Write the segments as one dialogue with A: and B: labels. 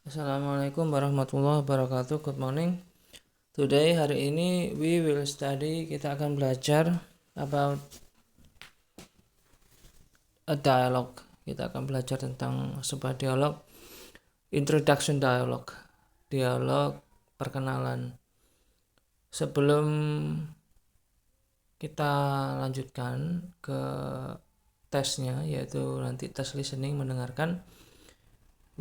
A: Assalamualaikum warahmatullahi wabarakatuh. Good morning. Today, hari ini we will study. Kita akan belajar about a dialogue. Kita akan belajar tentang sebuah dialog. Introduction dialogue. Dialog perkenalan. Sebelum kita lanjutkan ke tesnya, yaitu nanti tes listening, mendengarkan,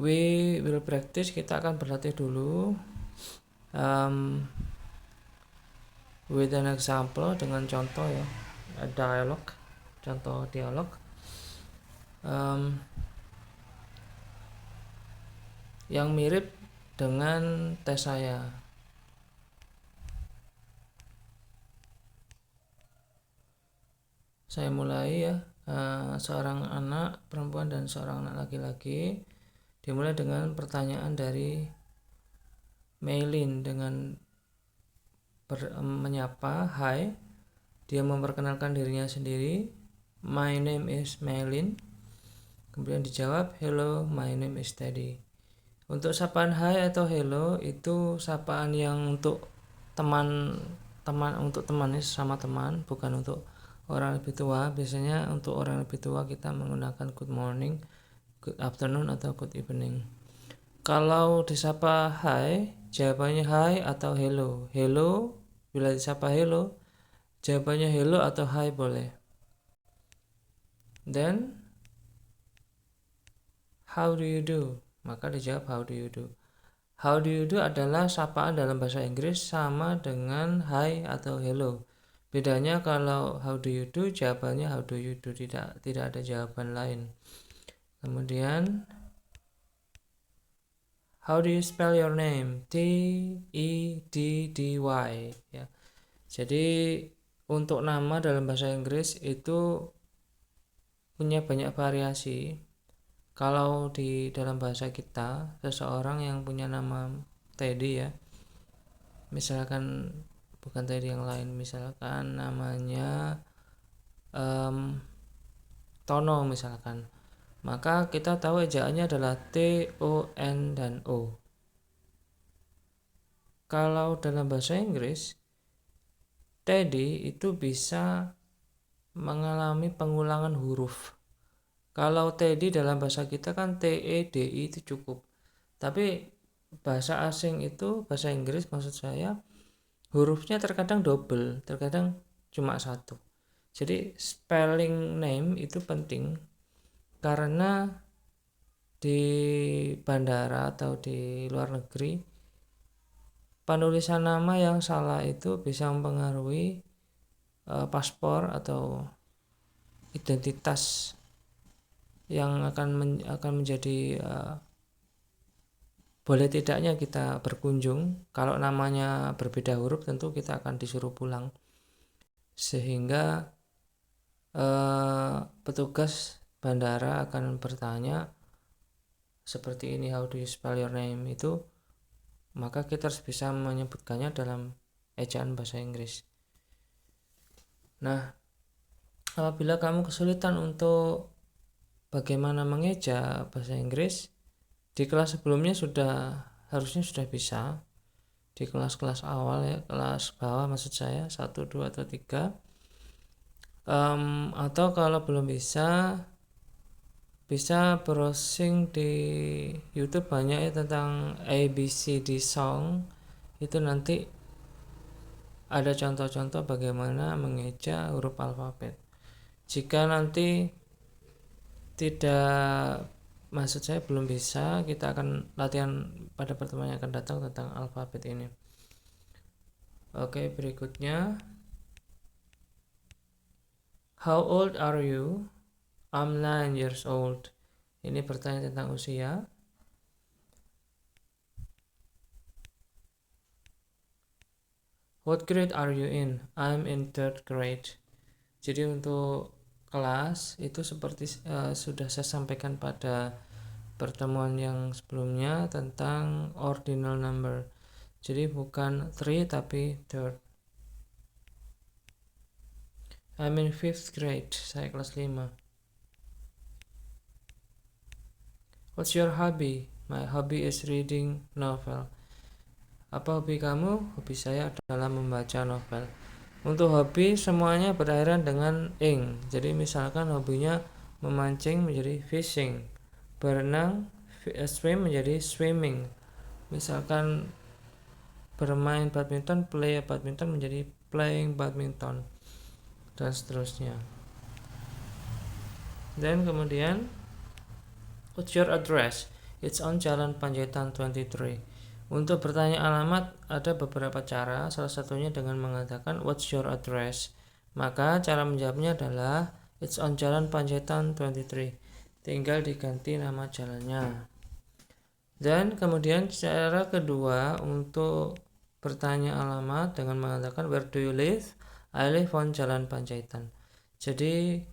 A: we will practice. Kita akan berlatih dulu with an example, dengan contoh ya, dialog, contoh dialog. Yang mirip dengan tes saya. Saya mulai ya. Seorang anak perempuan dan seorang anak laki-laki. Dimulai dengan pertanyaan dari Maylin dengan menyapa, "Hai." Dia memperkenalkan dirinya sendiri. "My name is Maylin." Kemudian dijawab, "Hello, my name is Teddy." Untuk sapaan hai atau hello itu sapaan yang untuk teman untuk teman, sama teman, bukan untuk orang lebih tua. Biasanya untuk orang lebih tua kita menggunakan good morning, good afternoon, atau good evening. Kalau disapa hai, jawabannya hai atau hello. Hello, bila disapa hello, jawabannya hello atau hai boleh. Then, how do you do? Maka dijawab how do you do. How do you do adalah sapaan dalam bahasa Inggris, sama dengan hi atau hello. Bedanya kalau how do you do, jawabannya how do you do, tidak ada jawaban lain. Kemudian, how do you spell your name? T-E-D-D-Y ya. Jadi untuk nama dalam bahasa Inggris itu punya banyak variasi. Kalau di dalam bahasa kita, seseorang yang punya nama Teddy ya, misalkan bukan Teddy yang lain, misalkan namanya Tono misalkan, maka kita tahu ejaannya adalah T-O-N dan O. Kalau dalam bahasa Inggris, Teddy itu bisa mengalami pengulangan huruf. Kalau Teddy dalam bahasa kita kan T-E-D-I itu cukup. Tapi bahasa asing itu, bahasa Inggris maksud saya, hurufnya terkadang double, terkadang cuma satu. Jadi spelling name itu penting, karena di bandara atau di luar negeri, penulisan nama yang salah itu bisa mempengaruhi paspor atau identitas yang akan menjadi boleh tidaknya kita berkunjung. Kalau namanya berbeda huruf, tentu kita akan disuruh pulang, sehingga petugas bandara akan bertanya seperti ini, how do you spell your name, itu maka kita harus bisa menyebutkannya dalam ejaan bahasa Inggris. Nah, apabila kamu kesulitan untuk bagaimana mengeja bahasa Inggris, di kelas sebelumnya harusnya sudah bisa, di kelas-kelas awal ya, kelas bawah maksud saya, 1, 2, atau 3. Atau kalau belum bisa browsing di YouTube, banyak ya tentang ABCD song. Itu nanti ada contoh-contoh bagaimana mengeja huruf alfabet. Jika nanti tidak, maksud saya belum bisa, kita akan latihan pada pertemuan yang akan datang tentang alfabet ini. Oke, berikutnya, how old are you? I'm 9 years old. Ini bertanya tentang usia. What grade are you in? I'm in 3rd grade. Jadi untuk kelas itu seperti sudah saya sampaikan pada pertemuan yang sebelumnya tentang ordinal number. Jadi bukan 3 tapi 3rd. I'm in 5th grade. Saya kelas 5. What's your hobby? My hobby is reading novel. Apa hobi kamu? Hobi saya adalah membaca novel. Untuk hobi semuanya berakhiran dengan ing. Jadi misalkan hobinya memancing menjadi fishing, berenang swim menjadi swimming. Misalkan bermain badminton, play badminton menjadi playing badminton, dan seterusnya. Dan kemudian, what's your address? It's on Jalan Panjaitan 23. Untuk bertanya alamat ada beberapa cara, salah satunya dengan mengatakan what's your address. Maka cara menjawabnya adalah it's on Jalan Panjaitan 23. Tinggal diganti nama jalannya. Dan kemudian cara kedua untuk bertanya alamat dengan mengatakan where do you live? I live on Jalan Panjaitan. Jadi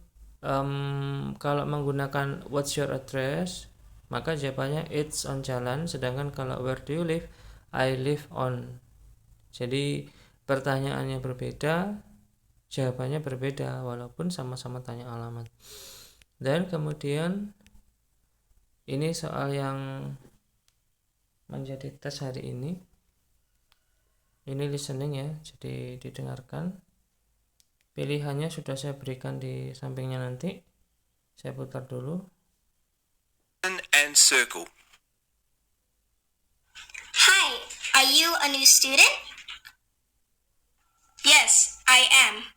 A: kalau menggunakan what's your address, maka jawabannya it's on jalan, sedangkan kalau where do you live, I live on. Jadi pertanyaannya berbeda, jawabannya berbeda walaupun sama-sama tanya alamat. Dan kemudian ini soal yang menjadi tes hari ini. Ini listening ya, jadi didengarkan. Pilihannya sudah saya berikan di sampingnya nanti. Saya putar dulu.
B: And circle.
C: Hi, are you a new student? Yes, I am.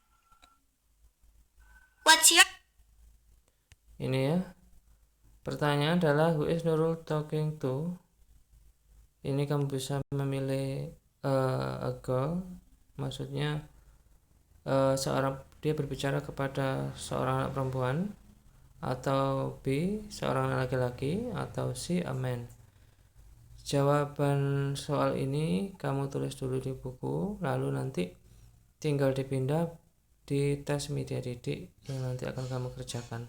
C: What's your...
A: Ini ya. Pertanyaan adalah who is Nurul talking to? Ini kamu bisa memilih a girl, maksudnya dia berbicara kepada seorang anak perempuan, atau B seorang laki-laki, atau C a man. Jawaban soal ini kamu tulis dulu di buku, lalu nanti tinggal dipindah di tes media didik yang nanti akan kamu kerjakan.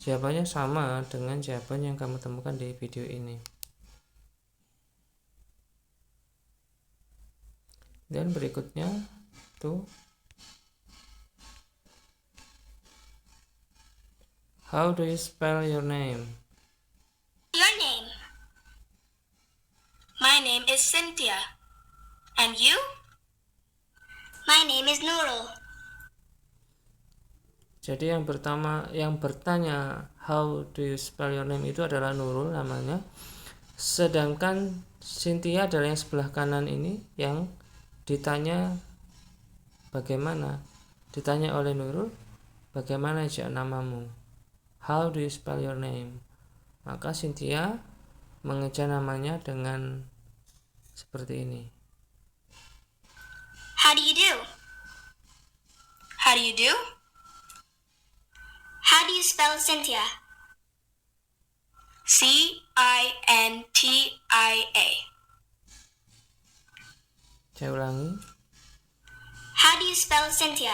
A: Jawabannya sama dengan jawaban yang kamu temukan di video ini. Dan berikutnya tuh, how do you spell your name?
C: Your name? My name is Cynthia. And you? My name is Nurul.
A: Jadi yang bertanya how do you spell your name itu adalah Nurul namanya. Sedangkan Cynthia adalah yang sebelah kanan ini yang ditanya bagaimana. Ditanya oleh Nurul, bagaimana aja namamu? How do you spell your name? Maka Cynthia mengejar namanya dengan seperti ini.
C: How do you do? How do you do? How do you spell Cynthia? C-I-N-T-I-A.
A: Saya ulangi.
C: How do you spell Cynthia?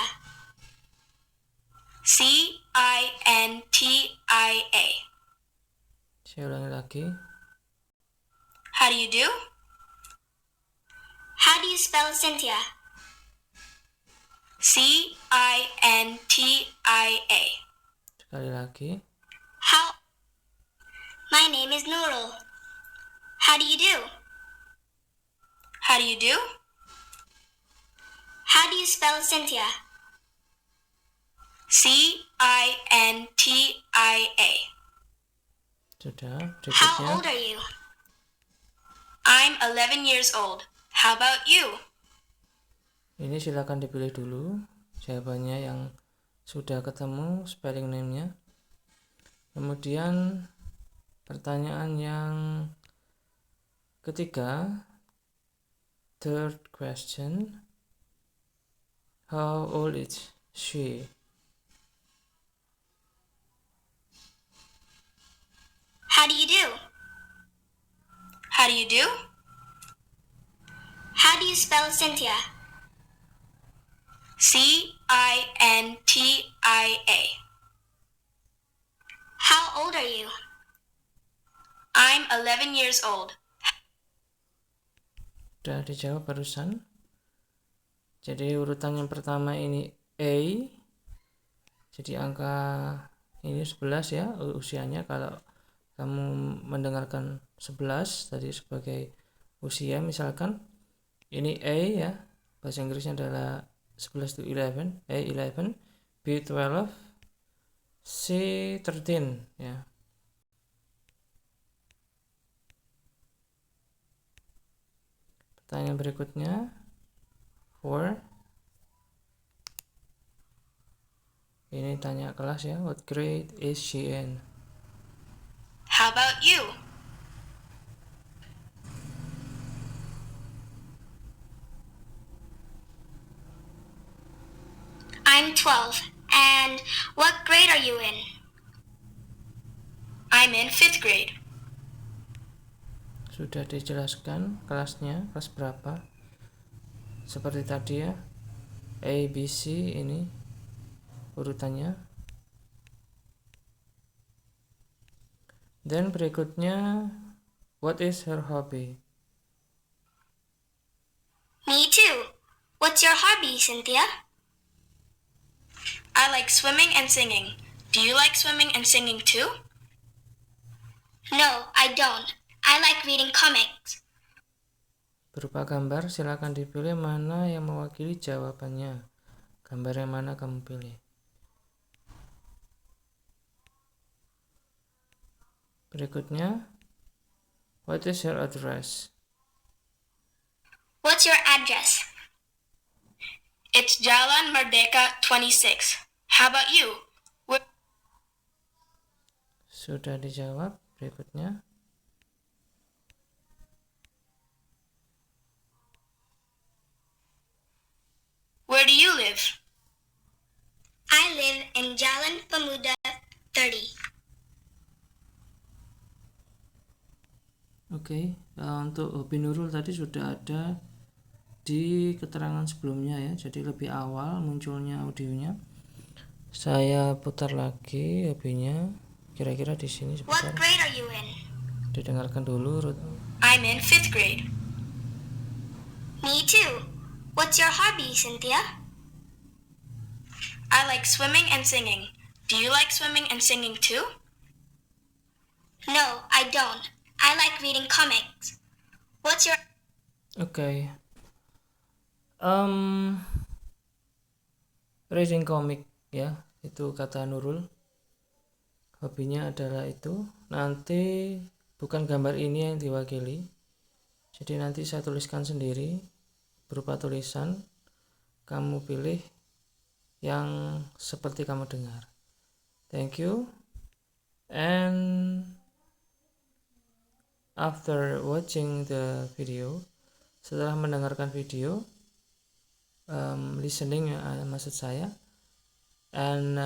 C: C-I-N-T-I-A.
A: Saya ulangi lagi.
C: How do you do? How do you spell Cynthia? C-I-N-T-I-A.
A: Sekali lagi.
C: How? My name is Nurul. How do you do? How do you do? How do you spell Cynthia? C-I-N-T-I-A.
A: Sudah.
C: How
A: Berikutnya.
C: old are you? I'm 11 years old. How about you?
A: Ini silakan dipilih dulu jawabannya yang sudah ketemu spelling name-nya. Kemudian pertanyaan yang ketiga, third question, how old is she?
C: How do you do? How do you do? How do you spell Cynthia? C-I-N-T-I-A. How old are you? I'm 11 years old.
A: Sudah dijawab barusan. Jadi urutan yang pertama ini A. Jadi angka ini 11 ya usianya kalau kamu mendengarkan 11 tadi sebagai usia, misalkan ini A ya, bahasa Inggrisnya adalah 11 to 11, A 11, B 12, C 13 ya. Pertanyaan berikutnya 4. Ini tanya kelas ya, what grade is she in?
C: How about you? I'm 12. And what grade are you in? I'm in 5th grade.
A: Sudah dijelaskan kelasnya, kelas berapa. Seperti tadi ya, A, B, C ini urutannya. Dan berikutnya, what is her hobby?
C: Me too. What's your hobby, Cynthia? I like swimming and singing. Do you like swimming and singing too? No, I don't. I like reading comics.
A: Berupa gambar, silakan dipilih mana yang mewakili jawabannya. Gambar yang mana kamu pilih? Berikutnya, what is your address?
C: What's your address? It's Jalan Merdeka 26. How about you?
A: Sudah dijawab. Berikutnya,
C: where do you live? I live in Jalan Pemuda 30.
A: Oke, untuk hobi Nurul tadi sudah ada di keterangan sebelumnya ya, jadi lebih awal munculnya audionya. Saya putar lagi hobinya, kira-kira di sini
C: What
A: sebentar.
C: grade are you in?
A: Didengarkan dulu.
C: I'm in 5th grade. Me too. What's your hobby, Cynthia? I like swimming and singing. Do you like swimming and singing too? No, I don't. I like reading comics. What's your...
A: Oke. Reading comic ya, itu kata Nurul. Hobinya adalah itu. Nanti bukan gambar ini yang diwakili. Jadi nanti saya tuliskan sendiri berupa tulisan. Kamu pilih yang seperti kamu dengar. Thank you. And after watching the video, setelah mendengarkan video, listening maksud saya, and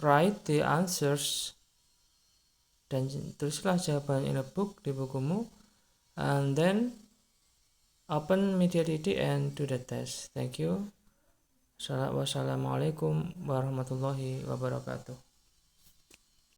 A: write the answers, dan tulislah jawaban in a book, di bukumu, and then open MediaDD and do the test. Thank you. Wassalamualaikum warahmatullahi wabarakatuh.